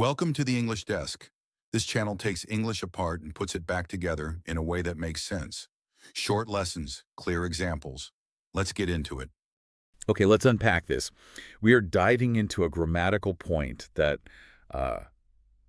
Welcome to the English Desk. This channel takes English apart and puts it back together in a way that makes sense. Short lessons, clear examples. Let's get into it. Okay, let's unpack this. We are diving into a grammatical point that uh,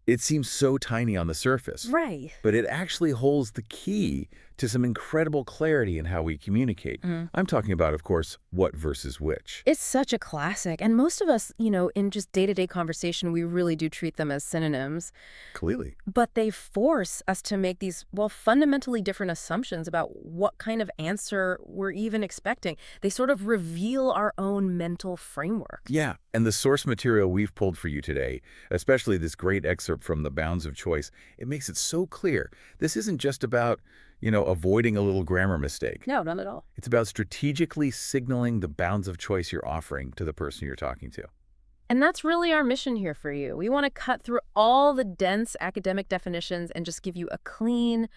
it seems so tiny on the surface, Right. but it actually holds the key to some incredible clarity in how we communicate. Mm. I'm talking about, of course, what versus which. It's such a classic. And most of us, in just day-to-day conversation, we really do treat them as synonyms. Clearly. But they force us to make these, fundamentally different assumptions about what kind of answer we're even expecting. They sort of reveal our own mental framework. Yeah, and the source material we've pulled for you today, especially this great excerpt from The Bounds of Choice, it makes it so clear. This isn't just about, avoiding a little grammar mistake. No, not at all. It's about strategically signaling the bounds of choice you're offering to the person you're talking to. And that's really our mission here for you. We want to cut through all the dense academic definitions and just give you a clean,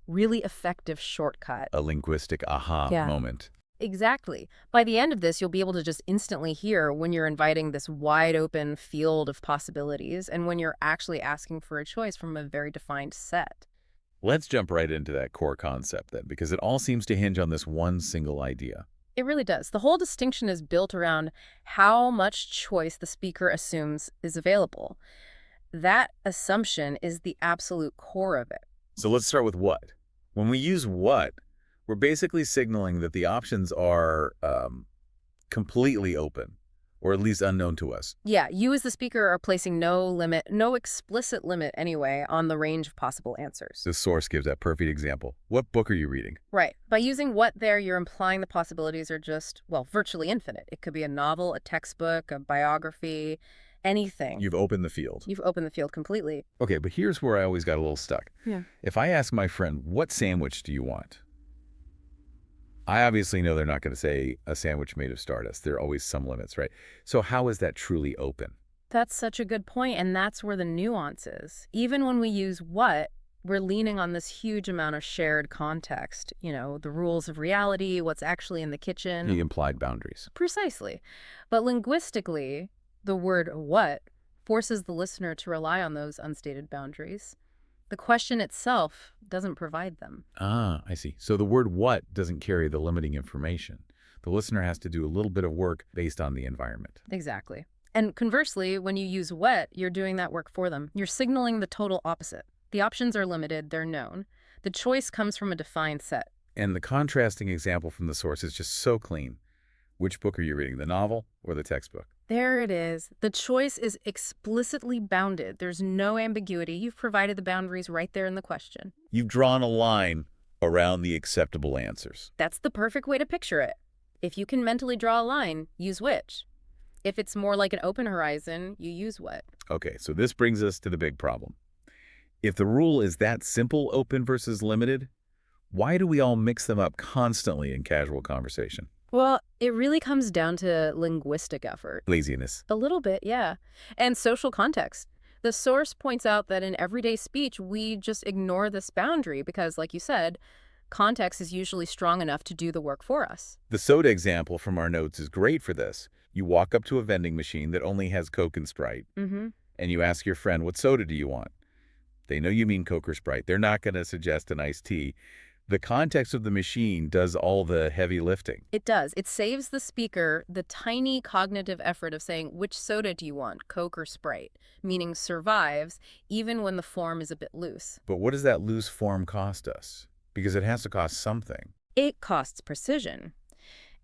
really effective shortcut. A linguistic aha Yeah. moment. Exactly. By the end of this, you'll be able to just instantly hear when you're inviting this wide open field of possibilities and when you're actually asking for a choice from a very defined set. Let's jump right into that core concept then, because it all seems to hinge on this one single idea. It really does. The whole distinction is built around how much choice the speaker assumes is available. That assumption is the absolute core of it. So let's start with what. When we use what, we're basically signaling that the options are completely open, or at least unknown to us. Yeah, you as the speaker are placing no limit, no explicit limit anyway, on the range of possible answers. This source gives that perfect example. What book are you reading? Right. By using what there, you're implying the possibilities are just, virtually infinite. It could be a novel, a textbook, a biography, anything. You've opened the field. You've opened the field completely. Okay, but here's where I always got a little stuck. Yeah. If I ask my friend, what sandwich do you want? I obviously know they're not going to say a sandwich made of stardust. There are always some limits, right? So how is that truly open? That's such a good point, and that's where the nuance is. Even when we use what, we're leaning on this huge amount of shared context. The rules of reality, what's actually in the kitchen. The implied boundaries. Precisely. But linguistically, the word what forces the listener to rely on those unstated boundaries. The question itself doesn't provide them. Ah, I see. So the word what doesn't carry the limiting information. The listener has to do a little bit of work based on the environment. Exactly. And conversely, when you use what, you're doing that work for them. You're signaling the total opposite. The options are limited, they're known. The choice comes from a defined set. And the contrasting example from the source is just so clean. Which book are you reading, the novel or the textbook? There it is. The choice is explicitly bounded. There's no ambiguity. You've provided the boundaries right there in the question. You've drawn a line around the acceptable answers. That's the perfect way to picture it. If you can mentally draw a line, use which. If it's more like an open horizon, you use what. Okay, so this brings us to the big problem. If the rule is that simple, open versus limited, why do we all mix them up constantly in casual conversation? Well, it really comes down to linguistic effort. Laziness. A little bit, yeah. And social context. The source points out that in everyday speech, we just ignore this boundary because, like you said, context is usually strong enough to do the work for us. The soda example from our notes is great for this. You walk up to a vending machine that only has Coke and Sprite, Mm-hmm. and you ask your friend, what soda do you want? They know you mean Coke or Sprite. They're not going to suggest an iced tea. The context of the machine does all the heavy lifting. It does. It saves the speaker the tiny cognitive effort of saying, which soda do you want, Coke or Sprite? Meaning survives, even when the form is a bit loose. But what does that loose form cost us? Because it has to cost something. It costs precision.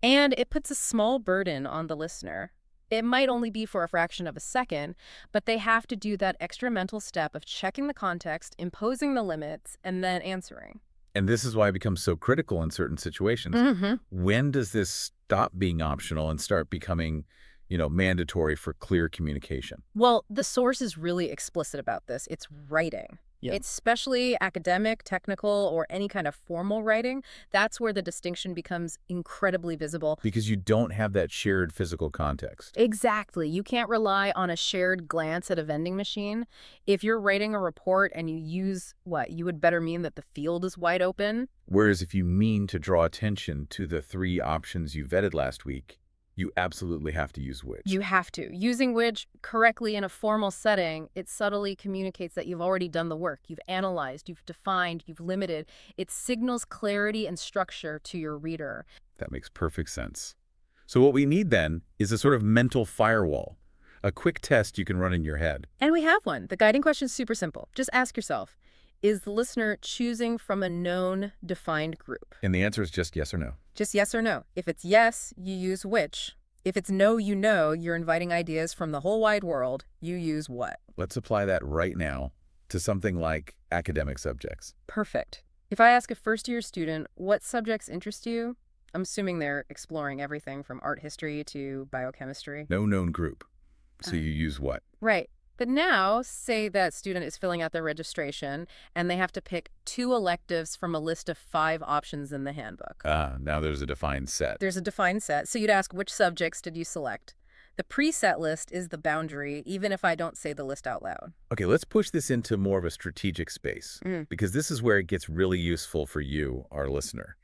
And it puts a small burden on the listener. It might only be for a fraction of a second, but they have to do that extra mental step of checking the context, imposing the limits, and then answering. And this is why it becomes so critical in certain situations. Mm-hmm. When does this stop being optional and start becoming, mandatory for clear communication? Well, the source is really explicit about this. It's writing. Yeah. It's especially academic, technical, or any kind of formal writing. That's where the distinction becomes incredibly visible. Because you don't have that shared physical context. Exactly. You can't rely on a shared glance at a vending machine. If you're writing a report and you use what, you would better mean that the field is wide open. Whereas if you mean to draw attention to the 3 options you vetted last week, You absolutely have to use which. You have to. Using which correctly in a formal setting, it subtly communicates that you've already done the work. You've analyzed, you've defined, you've limited. It signals clarity and structure to your reader. That makes perfect sense. So what we need then is a sort of mental firewall, a quick test you can run in your head. And we have one. The guiding question is super simple. Just ask yourself, is the listener choosing from a known, defined group? And the answer is just yes or no. Just yes or no. If it's yes, you use which. If it's no, you know you're inviting ideas from the whole wide world, you use what? Let's apply that right now to something like academic subjects. Perfect. If I ask a first-year student, what subjects interest you? I'm assuming they're exploring everything from art history to biochemistry. No known group. So you use what? Right. But now, say that student is filling out their registration, and they have to pick 2 electives from a list of 5 options in the handbook. Now there's a defined set. There's a defined set, so you'd ask, which subjects did you select? The preset list is the boundary, even if I don't say the list out loud. Okay, let's push this into more of a strategic space, because this is where it gets really useful for you, our listener.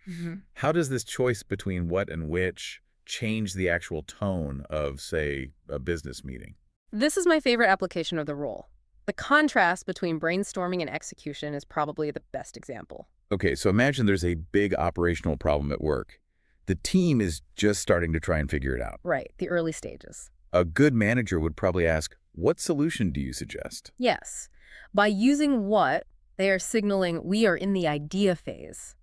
How does this choice between what and which change the actual tone of, say, a business meeting? This is my favorite application of the rule. The contrast between brainstorming and execution is probably the best example. Okay, so imagine there's a big operational problem at work. The team is just starting to try and figure it out. Right, the early stages. A good manager would probably ask, what solution do you suggest? Yes. By using what, they are signaling we are in the idea phase.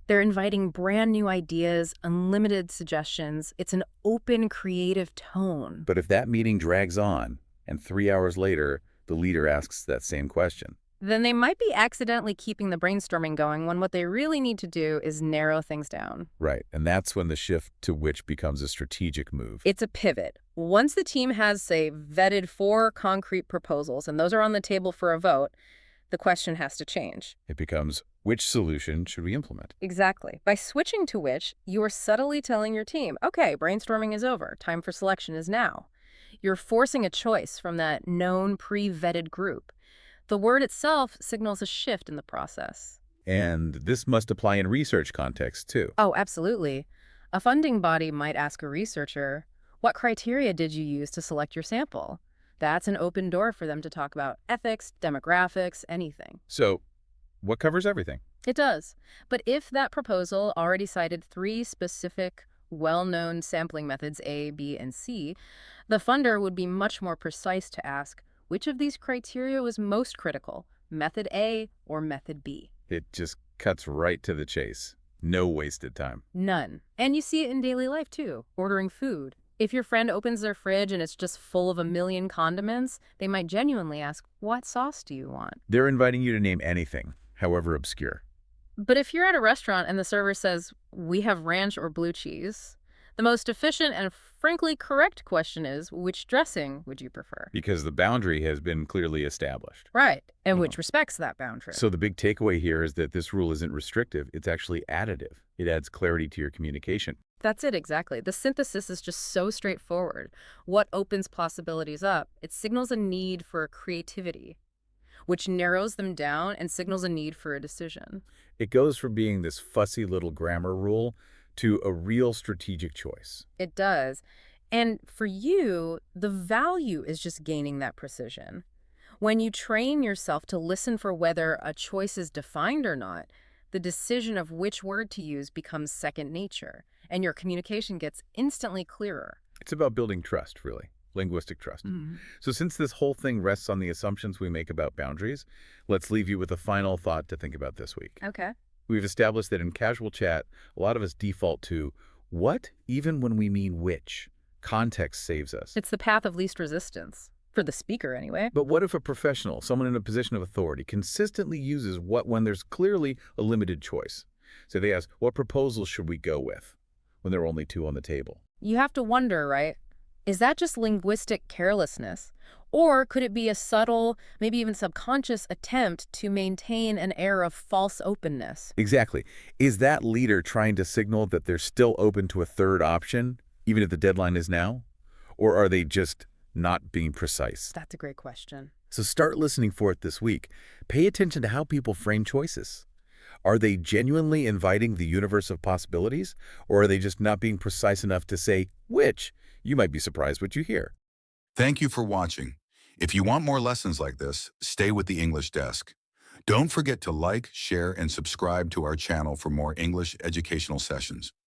They're inviting brand new ideas, unlimited suggestions. It's an open, creative tone. But if that meeting drags on, and 3 hours later, the leader asks that same question, then they might be accidentally keeping the brainstorming going when what they really need to do is narrow things down. right, and that's when the shift to which becomes a strategic move. It's a pivot. Once the team has, say, vetted 4 concrete proposals, and those are on the table for a vote, the question has to change. It becomes, which solution should we implement? Exactly. By switching to which, you are subtly telling your team, okay, brainstorming is over. Time for selection is now. You're forcing a choice from that known, pre-vetted group. The word itself signals a shift in the process. And this must apply in research context, too. Oh, absolutely. A funding body might ask a researcher, what criteria did you use to select your sample? That's an open door for them to talk about ethics, demographics, anything. So, what covers everything? It does. But if that proposal already cited 3 specific, well-known sampling methods, A, B, and C, the funder would be much more precise to ask, which of these criteria was most critical, method A or method B? It just cuts right to the chase. No wasted time. None. And you see it in daily life, too. Ordering food. If your friend opens their fridge and it's just full of a million condiments, they might genuinely ask, what sauce do you want? They're inviting you to name anything, however obscure. But if you're at a restaurant and the server says, we have ranch or blue cheese, the most efficient and frankly correct question is, which dressing would you prefer? Because the boundary has been clearly established. Right, and which respects that boundary. So the big takeaway here is that this rule isn't restrictive, it's actually additive. It adds clarity to your communication. That's it, exactly. The synthesis is just so straightforward. What opens possibilities up? It signals a need for creativity, which narrows them down and signals a need for a decision. It goes from being this fussy little grammar rule to a real strategic choice. It does. And for you, the value is just gaining that precision. When you train yourself to listen for whether a choice is defined or not, the decision of which word to use becomes second nature, and your communication gets instantly clearer. It's about building trust, really. Linguistic trust. So since this whole thing rests on the assumptions we make about boundaries, let's leave you with a final thought to think about this week. Okay. We've established that in casual chat, a lot of us default to what, even when we mean which. Context saves us. It's the path of least resistance, for the speaker anyway. But what if a professional, someone in a position of authority, consistently uses what when there's clearly a limited choice? So they ask, what proposal should we go with when there are only 2 on the table? You have to wonder, right? Is that just linguistic carelessness? Or could it be a subtle, maybe even subconscious attempt to maintain an air of false openness? Exactly. Is that leader trying to signal that they're still open to a third option, even if the deadline is now? Or are they just not being precise? That's a great question. So start listening for it this week. Pay attention to how people frame choices. Are they genuinely inviting the universe of possibilities, or are they just not being precise enough to say which? You might be surprised what you hear. Thank you for watching. If you want more lessons like this, stay with the English Desk. Don't forget to like, share, and subscribe to our channel for more English educational sessions.